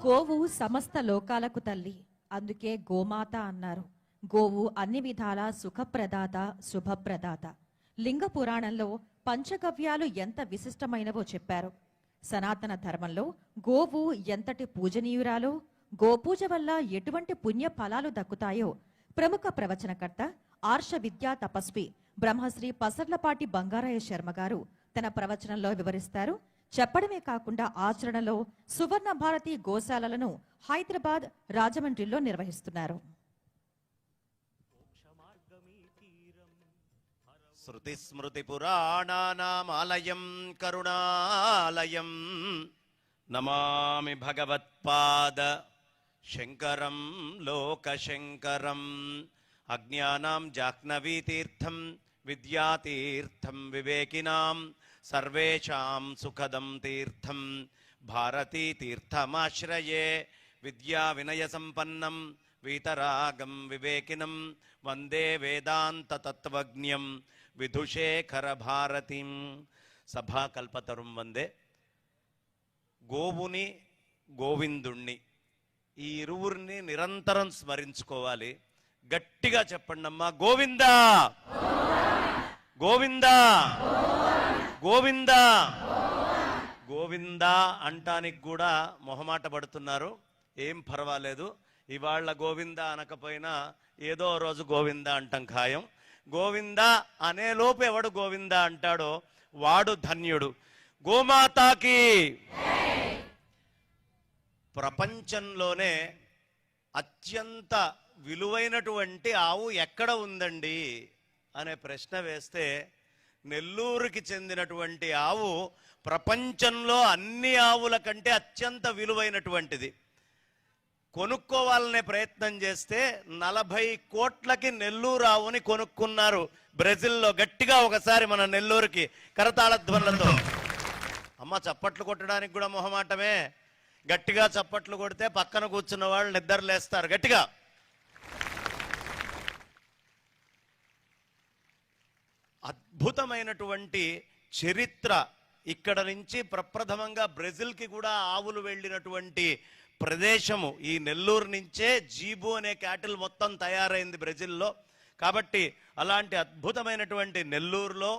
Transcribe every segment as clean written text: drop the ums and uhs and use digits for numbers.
గోవు సమస్త లోకాలకు తల్లి, అందుకే గోమాత అన్నారు. గోవు అన్ని విధాల సుఖప్రదాత, శుభప్రదాత. లింగ పురాణంలో పంచగవ్యాలు ఎంత విశిష్టమైనవో చెప్పారు. సనాతన ధర్మంలో గోవు ఎంతటి పూజనీయురాలో, గోపూజ వల్ల ఎటువంటి పుణ్య ఫలాలు దక్కుతాయో ప్రముఖ ప్రవచనకర్త, ఆర్ష విద్యా తపస్వి బ్రహ్మశ్రీ పసర్లపాటి బంగారయ్య శర్మ గారు తన ప్రవచనంలో వివరిస్తారు. చెప్పడమే కాకుండా ఆచరణలో సువర్ణ భారతి గోశాలలను హైదరాబాద్, రాజమండ్రిలో నిర్వహిస్తున్నారు. శృతి స్మృతి పురాణానామాలయం కరుణాలయం నమామి భగవత్పాద శంకరం లోకశంకరం. అజ్ఞానాం జాహ్నవీతీర్థం విద్యాతీర్థం వివేకినాం సర్వేషాం సుఖదం తీర్థం భారతీ తీర్థమాశ్రయే. విద్యా వినయ సంపన్నం వీతరాగం వివేకినం వందే వేదాంత తత్వజ్ఞం విధుశేఖర భారతీం. సభాకల్పతరుం వందే. గోవుని, గోవిందుణ్ణి ఈ ఇరువురిని నిరంతరం స్మరించుకోవాలి. గట్టిగా చెప్పండి అమ్మా, గోవిందా గోవిందా గోవిందా. గోవిందా అంటానికి కూడా మొహమాట పడుతున్నారు. ఏం పర్వాలేదు, ఇవాళ గోవిందా అనకపోయినా ఏదో రోజు గోవిందా అంటాం ఖాయం. గోవిందా అనే లోపు ఎవడు గోవిందా అంటాడో వాడు ధన్యుడు. గోమాతాకి. ప్రపంచంలోనే అత్యంత విలువైనటువంటి ఆవు ఎక్కడ ఉందండి అనే ప్రశ్న వేస్తే నెల్లూరుకి చెందినటువంటి ఆవు ప్రపంచంలో అన్ని ఆవుల కంటే అత్యంత విలువైనటువంటిది. కొనుక్కోవాలనే ప్రయత్నం చేస్తే 40 కోట్లకి నెల్లూరు ఆవుని కొనుక్కున్నారు బ్రెజిల్లో. గట్టిగా ఒకసారి మన నెల్లూరుకి కరతాళ ధ్వనులతో. అమ్మ, చప్పట్లు కొట్టడానికి కూడా మొహమాటమే. గట్టిగా చప్పట్లు కొడితే పక్కన కూర్చున్న వాళ్ళు నిద్రలేస్తారు. గట్టిగా. అద్భుతమైనటువంటి చరిత్ర. ఇక్కడ నుంచి ప్రప్రథమంగా బ్రెజిల్కి కూడా ఆవులు వెళ్ళినటువంటి ప్రదేశము ఈ నెల్లూరు నుంచే. జీబు అనే క్యాటిల్ మొత్తం తయారైంది బ్రెజిల్లో. కాబట్టి అలాంటి అద్భుతమైనటువంటి నెల్లూరులో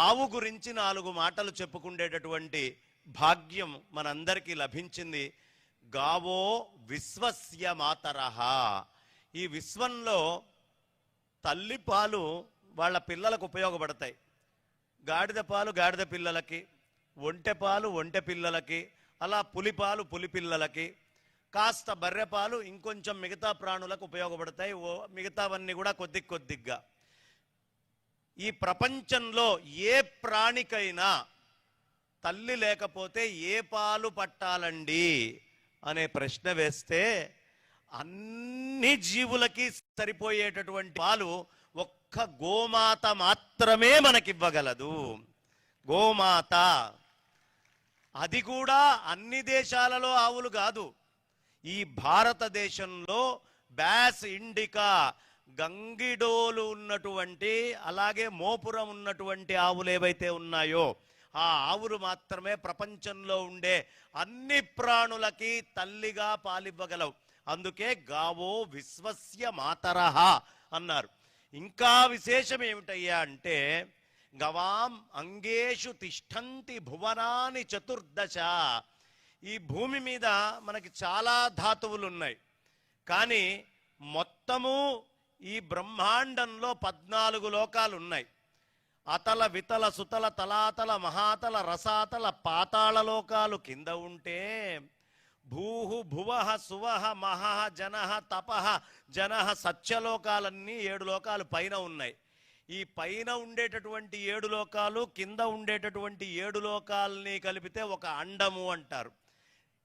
ఆవు గురించి 4 మాటలు చెప్పుకునేటటువంటి భాగ్యం మనందరికీ లభించింది. గావో విశ్వస్య మాతరః. ఈ విశ్వంలో తల్లి పాలు వాళ్ళ పిల్లలకు ఉపయోగపడతాయి. గాడిద పాలు గాడిద పిల్లలకి, ఒంటె పాలు ఒంటె పిల్లలకి, అలా పులిపాలు పులి పిల్లలకి, కాస్త బర్రెపాలు ఇంకొంచెం మిగతా ప్రాణులకు ఉపయోగపడతాయి. మిగతావన్నీ కూడా కొద్దిగా. ఈ ప్రపంచంలో ఏ ప్రాణికైనా తల్లి లేకపోతే ఏ పాలు పట్టాలండి అనే ప్రశ్న వేస్తే అన్ని జీవులకి సరిపోయేటటువంటి పాలు ఒక్క గోమాత మాత్రమే మనకివ్వగలదు. గోమాత. అది కూడా అన్ని దేశాలలో ఆవులు కాదు. ఈ భారతదేశంలో బ్యాస్ ఇండికా, గంగిడోలు ఉన్నటువంటి, అలాగే మోపురం ఉన్నటువంటి ఆవులు ఏవైతే ఉన్నాయో ఆ ఆవులు మాత్రమే ప్రపంచంలో ఉండే అన్ని ప్రాణులకి తల్లిగా పాలివ్వగలవు. అందుకే గావో విశ్వస్య మాతరః అన్నారు. ఇంకా విశేషం ఏమిటయ్యా అంటే, గవాం అంగేషు తిష్టంతి భువనాని చతుర్దశ. ఈ భూమి మీద మనకి చాలా ధాతువులు ఉన్నాయి. కానీ మొత్తము ఈ బ్రహ్మాండంలో 14 లోకాలు ఉన్నాయి. అతల వితల సుతల తలాతల మహాతల రసాతల పాతాళ లోకాలు కింద ఉంటే, భూహు భువః సువః మహః జనః తపః జనః సత్యలోకాలన్నీ 7 లోకాలు పైన ఉన్నాయి. ఈ పైన ఉండేటటువంటి 7 లోకాలు, కింద ఉండేటటువంటి 7 లోకాలని కలిపితే ఒక అండము అంటారు.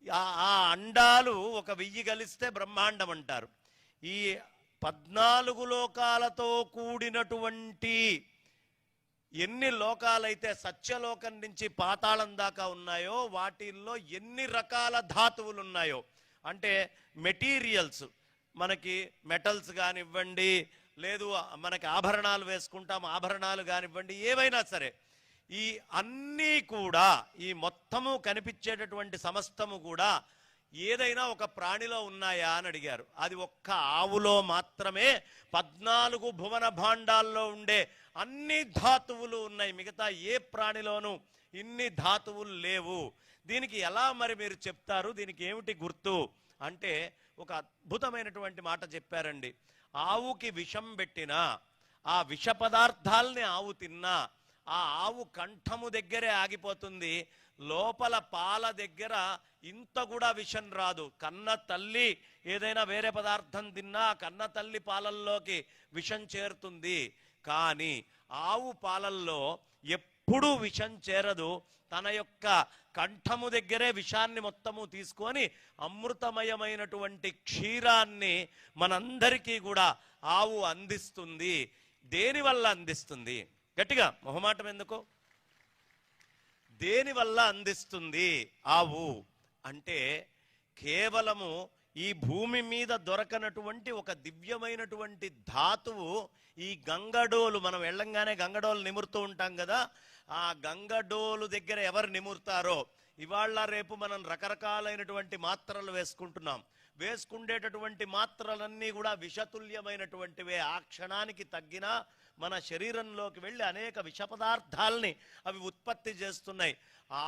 ఆ అండాలు ఒక 1000 కలిస్తే బ్రహ్మాండం అంటారు. ఈ 14 లోకాలతో కూడినటువంటి ఎన్ని లోకాలైతే సత్యలోకం నుంచి పాతాళం దాకా ఉన్నాయో వాటిల్లో ఎన్ని రకాల ధాతువులు ఉన్నాయో, అంటే మెటీరియల్స్, మనకి మెటల్స్ కానివ్వండి, లేదు మనకి ఆభరణాలు వేసుకుంటాం, ఆభరణాలు కానివ్వండి, ఏవైనా సరే, ఈ అన్నీ కూడా, ఈ మొత్తము కనిపించేటటువంటి సమస్తము కూడా ఏదైనా ఒక ప్రాణిలో ఉన్నాయా అని అడిగారు. అది ఒక్క ఆవులో మాత్రమే 14 భువన భాండాల్లో ఉండే అన్ని ధాతువులు ఉన్నాయి. మిగతా ఏ ప్రాణిలోనూ ఇన్ని ధాతువులు లేవు. దీనికి ఎలా మరి మీరు చెప్తారు, దీనికి ఏమిటి గుర్తు అంటే ఒక అద్భుతమైనటువంటి మాట చెప్పారండి. ఆవుకి విషం పెట్టినా, ఆ విష పదార్థాలని ఆవు తిన్నా ఆ ఆవు కంఠము దగ్గరే ఆగిపోతుంది. లోపల పాల దగ్గర ఇంత కూడా విషం రాదు. కన్న తల్లి ఏదైనా వేరే పదార్థం తిన్నా కన్న తల్లి పాలల్లోకి విషం చేరుతుంది. కానీ ఆవు పాలల్లో ఎప్పుడూ విషం చేరదు. తన యొక్క కంఠము దగ్గరే విషాన్ని మొత్తము తీసుకొని అమృతమయమైనటువంటి క్షీరాన్ని మనందరికీ కూడా ఆవు అందిస్తుంది. దేనివల్ల అందిస్తుంది? గట్టిగా, మొహమాటం ఎందుకు? దేనివల్ల అందిస్తుంది ఆవు అంటే కేవలము ఈ భూమి మీద దొరకనటువంటి ఒక దివ్యమైనటువంటి ధాతువు ఈ గంగడోలు. మనం వెళ్ళంగానే గంగడోలు నిమురుతూ ఉంటాం కదా, ఆ గంగడోలు దగ్గర ఎవరు నిమురుతారో, ఇవాళ రేపు మనం రకరకాలైనటువంటి మాత్రలు వేసుకుంటున్నాం. వేసుకుండేటటువంటి మాత్రలన్నీ కూడా విషతుల్యమైనటువంటివే. ఆ క్షణానికి తగ్గినా మన శరీరంలోకి వెళ్ళి అనేక విష పదార్థాలని అవి ఉత్పత్తి చేస్తున్నాయి.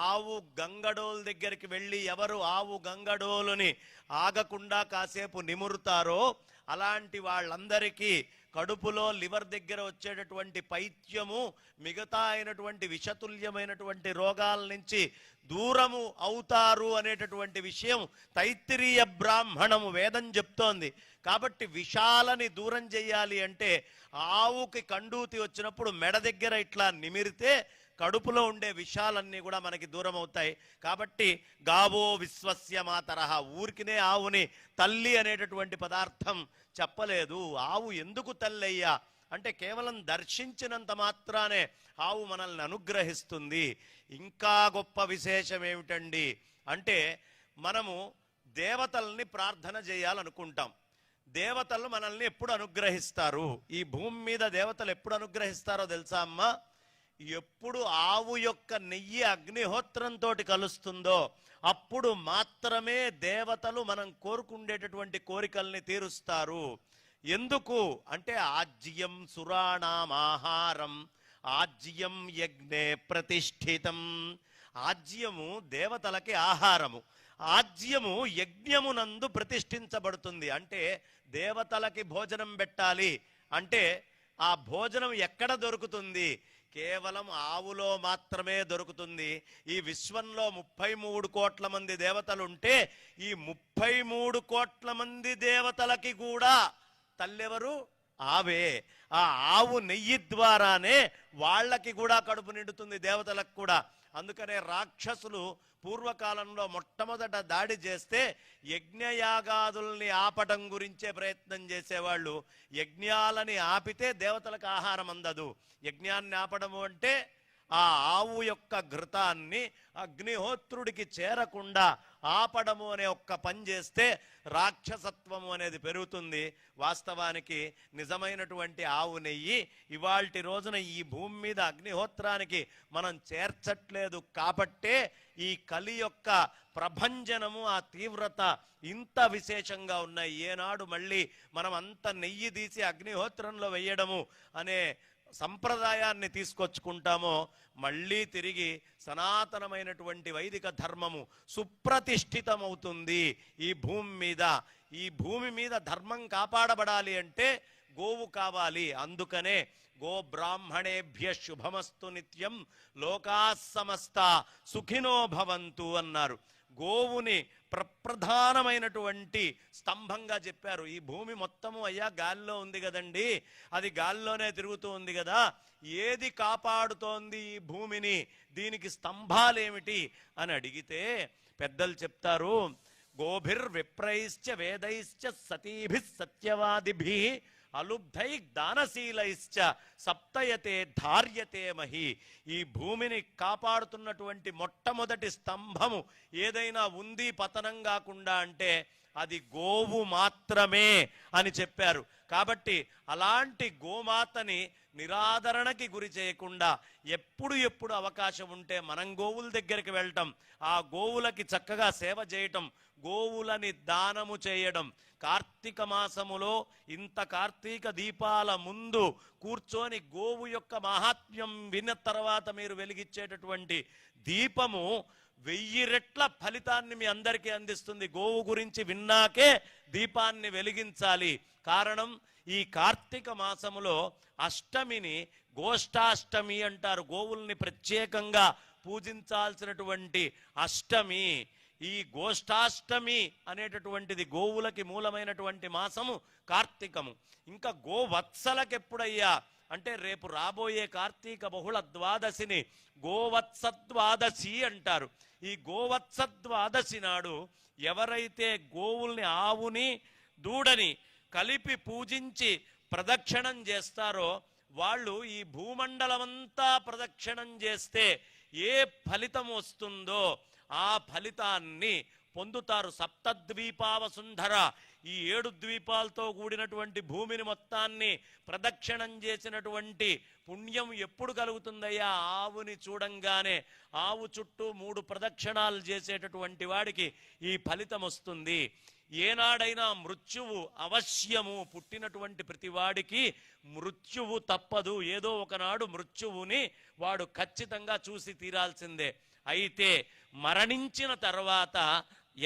ఆవు గంగడోలు దగ్గరికి వెళ్ళి ఎవరు ఆవు గంగడోలుని ఆగకుండా కాసేపు నిమురుతారో అలాంటి వాళ్ళందరికీ కడుపులో లివర్ దగ్గర వచ్చేటటువంటి పైత్యము, మిగతా అయినటువంటి విషతుల్యమైనటువంటి రోగాల నుంచి దూరము అవుతారు అనేటటువంటి విషయం తైత్తిరీయ బ్రాహ్మణము వేదం చెప్తోంది. కాబట్టి విషాలని దూరం చెయ్యాలి అంటే ఆవుకి కండూతి వచ్చినప్పుడు మెడ దగ్గర ఇట్లా నిమిరితే కడుపులో ఉండే విషాలన్నీ కూడా మనకి దూరం అవుతాయి. కాబట్టి గావో విశ్వస్య మాతరహ, ఊరికినే ఆవుని తల్లి అనేటటువంటి పదార్థం చెప్పలేదు. ఆవు ఎందుకు తల్లి అయ్యా అంటే కేవలం దర్శించినంత మాత్రానే ఆవు మనల్ని అనుగ్రహిస్తుంది. ఇంకా గొప్ప విశేషం ఏమిటండి అంటే మనము దేవతల్ని ప్రార్థన చేయాలనుకుంటాం. దేవతలు మనల్ని ఎప్పుడు అనుగ్రహిస్తారు? ఈ భూమి మీద దేవతలు ఎప్పుడు అనుగ్రహిస్తారో తెలుసా అమ్మా? ఎప్పుడు ఆవు యొక్క నెయ్యి అగ్నిహోత్రంతో కలుస్తుందో అప్పుడు మాత్రమే దేవతలు మనం కోరుకుండేటటువంటి కోరికల్ని తీరుస్తారు. ఎందుకు అంటే ఆజ్యం సురాణం ఆహారం ఆజ్యం యజ్ఞే ప్రతిష్ఠితం. ఆజ్యము దేవతలకి ఆహారము, ఆజ్యము యజ్ఞమునందు ప్రతిష్ఠించబడుతుంది. అంటే దేవతలకి భోజనం పెట్టాలి అంటే ఆ భోజనం ఎక్కడ దొరుకుతుంది? కేవలం ఆవులో మాత్రమే దొరుకుతుంది. ఈ విశ్వంలో 33 కోట్ల మంది దేవతలు ఉంటే ఈ 33 కోట్ల మంది దేవతలకి కూడా తల్లెవరు? ఆవే. ఆ ఆవు నెయ్యి ద్వారానే వాళ్ళకి కూడా కడుపు నిండుతుంది, దేవతలకు కూడా. అందుకనే రాక్షసులు పూర్వకాలంలో మొట్టమొదట దాడి చేస్తే యజ్ఞయాగాదుల్ని ఆపటం గురించే ప్రయత్నం చేసేవాళ్ళు. యజ్ఞాలని ఆపితే దేవతలకు ఆహారం అందదు. యజ్ఞాన్ని ఆపడము అంటే ఆ ఆవు యొక్క ఘృతాన్ని అగ్నిహోత్రుడికి చేరకుండా ఆపడము అనే ఒక్క పని చేస్తే రాక్షసత్వము అనేది పెరుగుతుంది. వాస్తవానికి నిజమైనటువంటి ఆవు నెయ్యి ఇవాల్టి రోజున ఈ భూమి మీద అగ్నిహోత్రానికి మనం చేర్చట్లేదు కాబట్టే ఈ కలి యొక్క ప్రభంజనము, ఆ తీవ్రత ఇంత విశేషంగా ఉన్నాయి. ఏనాడు మళ్ళీ మనం అంత నెయ్యి తీసి అగ్నిహోత్రంలో వేయడము అనే సంప్రదాయాన్ని తీసుకొచ్చుకుంటామో మళ్ళీ తిరిగి సనాతనమైనటువంటి వైదిక ధర్మము సుప్రతిష్ఠితమవుతుంది ఈ భూమి మీద. ఈ భూమి మీద ధర్మం కాపాడబడాలి అంటే గోవు కావాలి. అందుకనే గో బ్రాహ్మణేభ్య శుభమస్తు నిత్యం లోకా సమస్త సుఖినో భవంతు అన్నారు. గోవుని ప్రప్రధానమైనటువంటి స్తంభంగా చెప్పారు. ఈ భూమి మొత్తము అయ్యా గాల్లో ఉంది కదండి, అది గాల్లోనే తిరుగుతూ ఉంది కదా, ఏది కాపాడుతోంది ఈ భూమిని, దీనికి స్తంభాలేమిటి అని అడిగితే పెద్దలు చెప్తారు, గోభిర్విప్రైశ్చ వేదైశ్చ సతీభి సత్యవాదిభి అలుబ్ధై దానశీలైశ్చ సప్తయతే ధార్యతే మహి. ఈ భూమిని కాపాడుతున్నటువంటి మొట్టమొదటి స్తంభము ఏదైనా ఉంది పతనం కాకుండా అంటే అది గోవు మాత్రమే అని చెప్పారు. కాబట్టి అలాంటి గోమాతని నిరాదరణకి గురి చేయకుండా ఎప్పుడు అవకాశం ఉంటే మనం గోవుల దగ్గరికి వెళ్ళటం, ఆ గోవులకి చక్కగా సేవ చేయటం, గోవులని దానము చేయడం. కార్తీక మాసములో ఇంత కార్తీక దీపాల ముందు కూర్చొని గోవు యొక్క మహాత్మ్యం విన్న తర్వాత మీరు వెలిగించేటటువంటి దీపము 1000 రెట్ల ఫలితాన్ని మీ అందరికీ అందిస్తుంది. గోవు గురించి విన్నాకే దీపాన్ని వెలిగించాలి. కారణం, ఈ కార్తీక మాసములో అష్టమిని గోష్ఠాష్టమి అంటారు. గోవుల్ని ప్రత్యేకంగా పూజించాల్సినటువంటి అష్టమి. ఈ గోష్ఠాష్టమి అనేటటువంటిది గోవులకి మూలమైనటువంటి మాసము కార్తీకము. ఇంకా గోవత్సలకి ఎప్పుడయ్యా అంటే రేపు రాబోయే కార్తీక బహుళ ద్వాదశిని గోవత్స ద్వాదశి అంటారు. ఈ గోవత్స ద్వాదశి నాడు ఎవరైతే గోవుల్ని, ఆవుని దూడని కలిపి పూజించి ప్రదక్షిణం చేస్తారో వాళ్ళు ఈ భూమండలమంతా ప్రదక్షిణం చేస్తే ఏ ఫలితం వస్తుందో ఆ ఫలితాన్ని పొందుతారు. సప్తద్వీపావసుంధర, ఈ 7 ద్వీపాలతో కూడినటువంటి భూమిని మొత్తాన్ని ప్రదక్షిణం చేసినటువంటి పుణ్యం ఎప్పుడు కలుగుతుందయ్యా? ఆవుని చూడంగానే ఆవు చుట్టూ 3 ప్రదక్షిణాలు చేసేటటువంటి వాడికి ఈ ఫలితం వస్తుంది. ఏనాడైనా మృత్యువు అవశ్యము, పుట్టినటువంటి ప్రతివాడికి మృత్యువు తప్పదు. ఏదో ఒకనాడు మృత్యువుని వాడు ఖచ్చితంగా చూసి తీరాల్సిందే. అయితే మరణించిన తర్వాత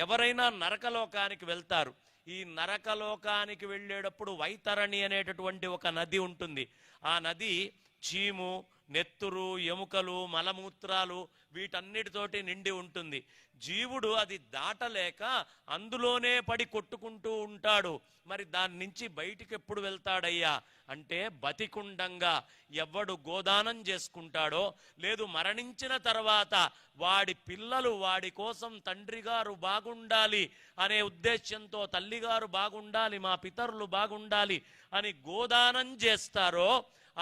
ఎవరైనా నరకలోకానికి వెళ్తారు. ఈ నరకలోకానికి వెళ్ళేటప్పుడు వైతరణి అనేటటువంటి ఒక నది ఉంటుంది. ఆ నది చీము, నెత్తురు, ఎముకలు, మలమూత్రాలు వీటన్నిటితోటి నిండి ఉంటుంది. జీవుడు అది దాటలేక అందులోనే పడి కొట్టుకుంటూ ఉంటాడు. మరి దాని నుంచి బయటికి ఎప్పుడు వెళ్తాడయ్యా అంటే బతికుండంగా ఎవడు గోదానం చేసుకుంటాడో, లేదు మరణించిన తర్వాత వాడి పిల్లలు వాడి కోసం తండ్రి గారు బాగుండాలి అనే ఉద్దేశ్యంతో, తల్లిగారు బాగుండాలి, మా పితరులు బాగుండాలి అని గోదానం చేస్తారో,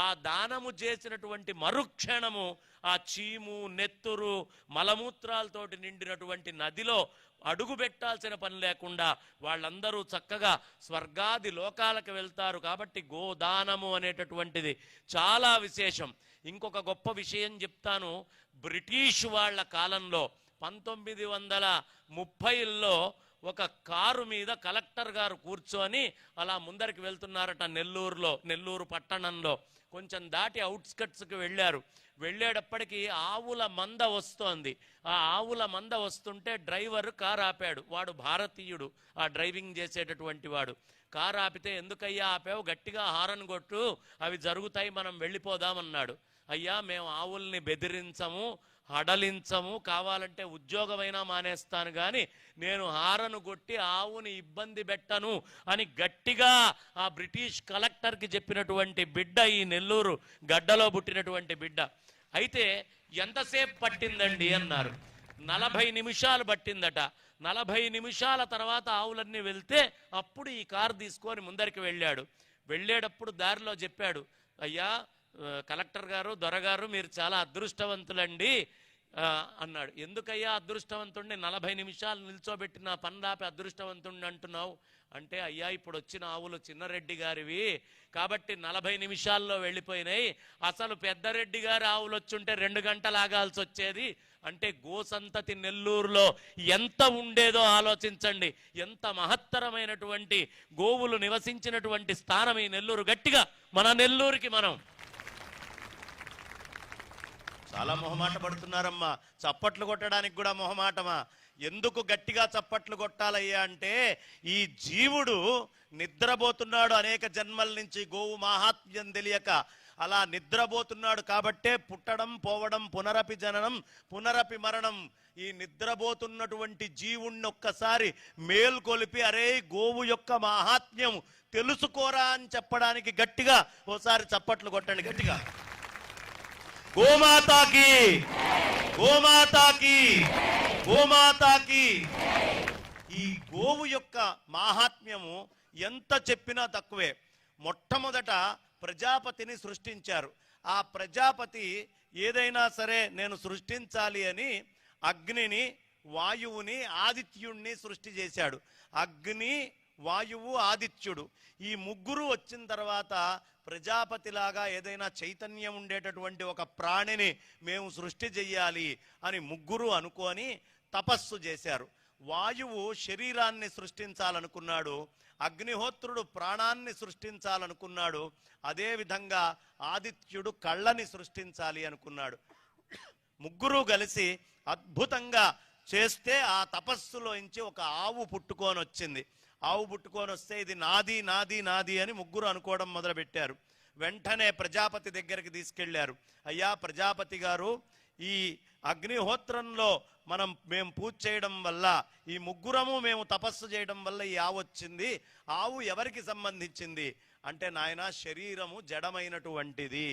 ఆ దానము చేసినటువంటి మరుక్షణము ఆ చీము, నెత్తురు, మలమూత్రాలతోటి నిండినటువంటి నదిలో అడుగు పెట్టాల్సిన పని లేకుండా వాళ్ళందరూ చక్కగా స్వర్గాది లోకాలకు వెళ్తారు. కాబట్టి గోదానము అనేటటువంటిది చాలా విశేషం. ఇంకొక గొప్ప విషయం చెప్తాను. బ్రిటిష్ వాళ్ళ కాలంలో 1930లో ఒక కారు మీద కలెక్టర్ గారు కూర్చొని అలా ముందరికి వెళ్తున్నారట. నెల్లూరు పట్టణంలో కొంచెం దాటి అవుట్స్కట్స్కి వెళ్ళారు. వెళ్ళేటప్పటికి ఆవుల మంద వస్తోంది. ఆ ఆవుల మంద వస్తుంటే డ్రైవర్ కారు ఆపాడు. వాడు భారతీయుడు, ఆ డ్రైవింగ్ చేసేటటువంటి వాడు. కారు ఆపితే, ఎందుకయ్యా ఆపావు? గట్టిగా హారన్ కొట్టు, అవి జరుగుతాయి, మనం వెళ్ళిపోదామన్నాడు. అయ్యా, మేము ఆవుల్ని బెదిరించము, హడలించము, కావాలంటే ఉద్యోగమైనా మానేస్తాను, కానీ నేను హారను కొట్టి ఆవుని ఇబ్బంది పెట్టను అని గట్టిగా ఆ బ్రిటిష్ కలెక్టర్కి చెప్పినటువంటి బిడ్డ ఈ నెల్లూరు గడ్డలో పుట్టినటువంటి బిడ్డ. అయితే ఎంతసేపు పట్టిందండి అన్నారు. 40 నిమిషాలు పట్టిందట. 40 నిమిషాల తర్వాత ఆవులన్నీ వెళ్తే అప్పుడు ఈ కారు తీసుకొని ముందరికి వెళ్ళాడు. వెళ్ళేటప్పుడు దారిలో చెప్పాడు, అయ్యా కలెక్టర్ గారు, దొరగారు, మీరు చాలా అదృష్టవంతులండి అన్నాడు. ఎందుకయ్యా అదృష్టవంతుడిని 40 నిమిషాలు నిల్చోబెట్టిన పన్లాపి అదృష్టవంతుడిని అంటున్నావు అంటే, అయ్యా ఇప్పుడు వచ్చిన ఆవులు చిన్నరెడ్డి గారివి కాబట్టి 40 నిమిషాల్లో వెళ్ళిపోయినాయి. అసలు పెద్దరెడ్డి గారి ఆవులు వచ్చుంటే 2 గంటలు ఆగాల్సి వచ్చేది. అంటే గోసంతతి నెల్లూరులో ఎంత ఉండేదో ఆలోచించండి. ఎంత మహత్తరమైనటువంటి గోవులు నివసించినటువంటి స్థానం ఈ నెల్లూరు. గట్టిగా మన నెల్లూరుకి మనం చాలా మొహమాట పడుతున్నారమ్మా. చప్పట్లు కొట్టడానికి కూడా మొహమాటమా? ఎందుకు గట్టిగా చప్పట్లు కొట్టాలయ్యా అంటే, ఈ జీవుడు నిద్రపోతున్నాడు అనేక జన్మల నుంచి, గోవు మహాత్మ్యం తెలియక అలా నిద్రపోతున్నాడు. కాబట్టే పుట్టడం, పోవడం, పునరపి జననం, పునరపి మరణం. ఈ నిద్రపోతున్నటువంటి జీవుణ్ణి ఒక్కసారి మేల్కొలిపి, అరే గోవు యొక్క మహాత్మ్యం తెలుసుకోరా అని చెప్పడానికి గట్టిగా ఓసారి చప్పట్లు కొట్టండి గట్టిగా. గోమాతాకి, గోమాతాకి, గోమాతాకి. ఈ గోవు యొక్క మాహాత్మ్యము ఎంత చెప్పినా తక్కువే. మొట్టమొదట ప్రజాపతిని సృష్టించారు. ఆ ప్రజాపతి ఏదైనా సరే నేను సృష్టించాలి అని అగ్నిని, వాయువుని, ఆదిత్యుణ్ణి సృష్టి చేశాడు. అగ్ని, వాయువు, ఆదిత్యుడు. ఈ ముగ్గురు వచ్చిన తర్వాత ప్రజాపతిలాగా ఏదైనా చైతన్యం ఉండేటటువంటి ఒక ప్రాణిని మేము సృష్టి చెయ్యాలి అని ముగ్గురు అనుకొని తపస్సు చేశారు. వాయువు శరీరాన్ని సృష్టించాలనుకున్నాడు, అగ్నిహోత్రుడు ప్రాణాన్ని సృష్టించాలనుకున్నాడు, అదేవిధంగా ఆదిత్యుడు కళ్ళని సృష్టించాలి అనుకున్నాడు. ముగ్గురు కలిసి అద్భుతంగా చేస్తే ఆ తపస్సులోంచి ఒక ఆవు పుట్టుకొని వచ్చింది. ఆవు పుట్టుకొని వస్తే ఇది నాది నాది నాది అని ముగ్గురు అనుకోవడం మొదలుపెట్టారు. వెంటనే ప్రజాపతి దగ్గరికి తీసుకెళ్లారు. అయ్యా ప్రజాపతి గారు, ఈ అగ్నిహోత్రంలో మేము పూజ చేయడం వల్ల, ఈ ముగ్గురము మేము తపస్సు చేయడం వల్ల ఈ ఆవు వచ్చింది. ఆవు ఎవరికి సంబంధించింది అంటే, నాయన శరీరము జడమైనటువంటిది,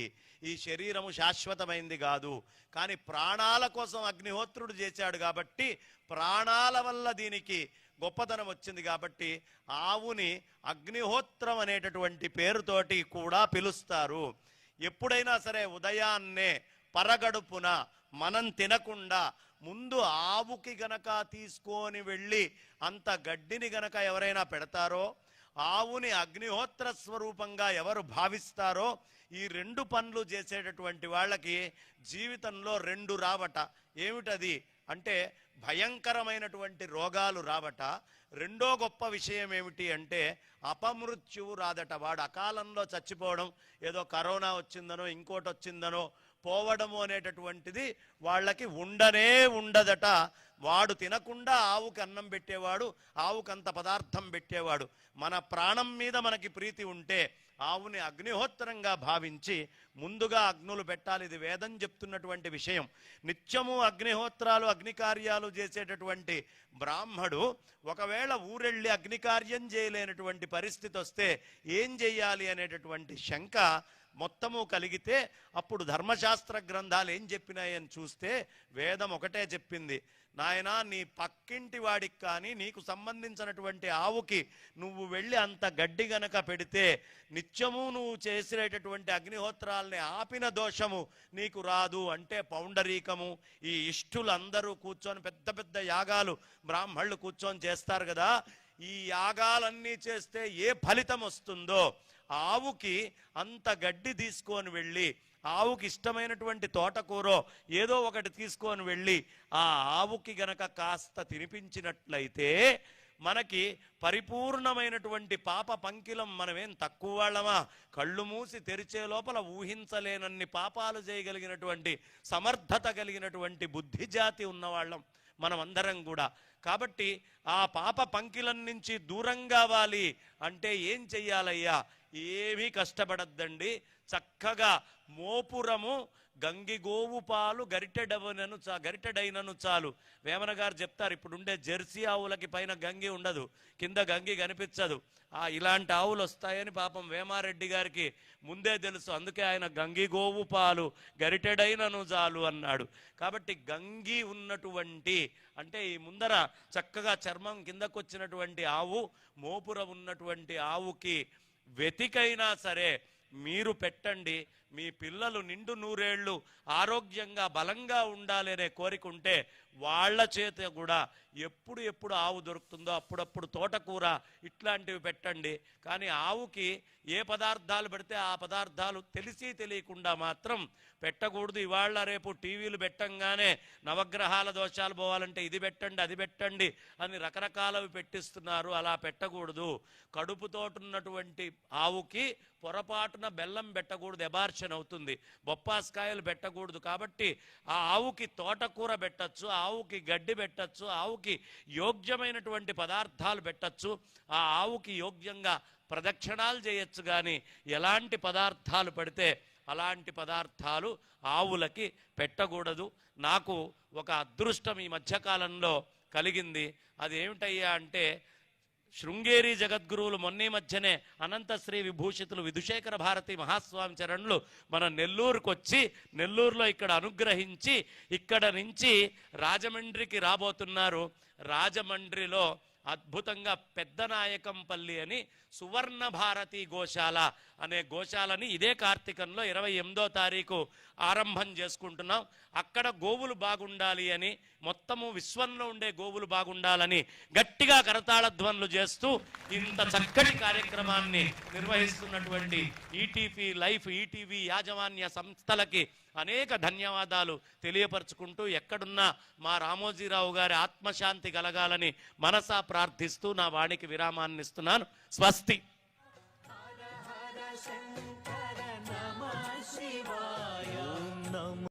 ఈ శరీరము శాశ్వతమైంది కాదు. కానీ ప్రాణాల కోసం అగ్నిహోత్రుడు చేశాడు కాబట్టి ప్రాణాల వల్ల దీనికి గొప్పతనం వచ్చింది. కాబట్టి ఆవుని అగ్నిహోత్రం అనేటటువంటి పేరుతోటి కూడా పిలుస్తారు. ఎప్పుడైనా సరే ఉదయాన్నే పరగడుపున మనం తినకుండా ముందు ఆవుకి గనక తీసుకొని వెళ్ళి అంత గడ్డిని గనక ఎవరైనా పెడతారో, ఆవుని అగ్నిహోత్ర స్వరూపంగా ఎవరు భావిస్తారో, ఈ రెండు పనులు చేసేటటువంటి వాళ్ళకి జీవితంలో రెండు రావట. ఏమిటది అంటే భయంకరమైనటువంటి రోగాలు రావట. రెండో గొప్ప విషయం ఏమిటి అంటే అపమృత్యువు రాదట. వాడు అకాలంలో చచ్చిపోవడం, ఏదో కరోనా వచ్చిందనో ఇంకోటి వచ్చిందనో పోవడము అనేటటువంటిది వాళ్ళకి ఉండదట. వాడు తినకుండా ఆవుకి అన్నం పెట్టేవాడు, ఆవుకంత పదార్థం పెట్టేవాడు. మన ప్రాణం మీద మనకి ప్రీతి ఉంటే ఆవుని అగ్నిహోత్రంగా భావించి ముందుగా అగ్నులు పెట్టాలి. ఇది వేదం చెప్తున్నటువంటి విషయం. నిత్యము అగ్నిహోత్రాలు అగ్నికార్యాలు చేసేటటువంటి బ్రాహ్మడు ఒకవేళ ఊరెళ్ళి అగ్నికార్యం చేయలేనటువంటి పరిస్థితి వస్తే ఏం చెయ్యాలి అనేటటువంటి శంక మొత్తము కలిగితే అప్పుడు ధర్మశాస్త్ర గ్రంథాలు ఏం చెప్పినాయని చూస్తే వేదం ఒకటే చెప్పింది, నాయనా నీ పక్కింటి వాడికి కానీ నీకు సంబంధించినటువంటి ఆవుకి నువ్వు వెళ్ళి అంత గడ్డి గనక పెడితే నిత్యము నువ్వు చేసేటటువంటి అగ్నిహోత్రాలని ఆపిన దోషము నీకు రాదు. అంటే పౌండరీకము, ఈ ఇష్టులందరూ కూర్చొని పెద్ద పెద్ద యాగాలు బ్రాహ్మణులు కూర్చొని చేస్తారు కదా, ఈ యాగాలన్నీ చేస్తే ఏ ఫలితం వస్తుందో ఆవుకి అంత గడ్డి తీసుకొని వెళ్ళి, ఆవుకి ఇష్టమైనటువంటి తోటకూరో ఏదో ఒకటి తీసుకొని వెళ్ళి ఆ ఆవుకి గనక కాస్త తినిపించినట్లయితే మనకి పరిపూర్ణమైనటువంటి పాప పంకిలం. మనమేం తక్కువ వాళ్ళమా? కళ్ళు మూసి తెరిచే లోపల ఊహించలేనన్ని పాపాలు చేయగలిగినటువంటి సమర్థత కలిగినటువంటి బుద్ధి జాతి ఉన్నవాళ్ళం మనమందరం కూడా. కాబట్టి ఆ పాప పంకిలం నుంచి దూరం కావాలి అంటే ఏం చెయ్యాలయ్యా? ఏమీ కష్టపడద్దండి. చక్కగా మోపురము గంగిగోవు పాలు గరిటెడైనను చాలు. వేమన గారు చెప్తారు, ఇప్పుడుండే జెర్సీ ఆవులకి పైన గంగి ఉండదు, కింద గంగి కనిపించదు. ఇలాంటి ఆవులు వస్తాయని పాపం వేమారెడ్డి గారికి ముందే తెలుసు. అందుకే ఆయన గంగిగోవు పాలు గరిటెడైనను చాలు అన్నాడు. కాబట్టి గంగి ఉన్నటువంటి అంటే ఈ ముందర చక్కగా చర్మం కిందకొచ్చినటువంటి ఆవు, మోపుర ఉన్నటువంటి ఆవుకి వెతికైనా సరే మీరు పెట్టండి. మీ పిల్లలు నిండు నూరేళ్లు ఆరోగ్యంగా బలంగా ఉండాలి అనే కోరిక ఉంటే వాళ్ళ చేత కూడా ఎప్పుడు ఆవు దొరుకుతుందో అప్పుడప్పుడు తోటకూర ఇట్లాంటివి పెట్టండి. కానీ ఆవుకి ఏ పదార్థాలు పెడితే ఆ పదార్థాలు తెలిసి తెలియకుండా మాత్రం పెట్టకూడదు. ఇవాళ రేపు టీవీలు పెట్టంగానే నవగ్రహాల దోషాలు పోవాలంటే ఇది పెట్టండి అది పెట్టండి అని రకరకాలవి పెట్టిస్తున్నారు. అలా పెట్టకూడదు. కడుపుతోటున్నటువంటి ఆవుకి పొరపాటున బెల్లం పెట్టకూడదు, ఎబార్షన్ అవుతుంది. బొప్పాస్కాయలు పెట్టకూడదు. కాబట్టి ఆ ఆవుకి తోటకూర పెట్టచ్చు, ఆవుకి గడ్డి పెట్టచ్చు, ఆవుకి యోగ్యమైనటువంటి పదార్థాలు పెట్టచ్చు, ఆ ఆవుకి యోగ్యంగా ప్రదక్షిణాలు చేయొచ్చు. కానీ ఎలాంటి పదార్థాలు పెడితే అలాంటి పదార్థాలు ఆవులకి పెట్టకూడదు. నాకు ఒక అదృష్టం ఈ మధ్యకాలంలో కలిగింది. అది ఏమిటయ్యా అంటే శృంగేరి జగద్గురువులు మొన్నీ మధ్యనే అనంత శ్రీ విభూషితులు విధుశేఖర భారతి మహాస్వామి చరణులు మన నెల్లూరుకు వచ్చి నెల్లూరులో ఇక్కడ అనుగ్రహించి ఇక్కడ నుంచి రాజమండ్రికి రాబోతున్నారు. రాజమండ్రిలో అద్భుతంగా పెద్దనాయకంపల్లి అని సువర్ణ భారతి గోశాల అనే గోశాలని ఇదే కార్తీకంలో 28వ తారీఖు ఆరంభం చేసుకుంటున్నాం. అక్కడ గోవులు బాగుండాలి అని మొత్తము విశ్వంలో ఉండే గోవులు బాగుండాలని గట్టిగా కరతాళ ధ్వనులు చేస్తూ ఇంత చక్కటి కార్యక్రమాన్ని నిర్వహిస్తున్నటువంటి ఈటీవీ లైఫ్, ఈటీవీ యాజమాన్య సంస్థలకి అనేక ధన్యవాదాలు తెలియపరుచుకుంటూ, ఎక్కడున్నా మా రామోజీరావు గారి ఆత్మశాంతి కలగాలని మనసా ప్రార్థిస్తూ నా వాణికి విరామాన్ని ఇస్తున్నాను. స్వస్తి.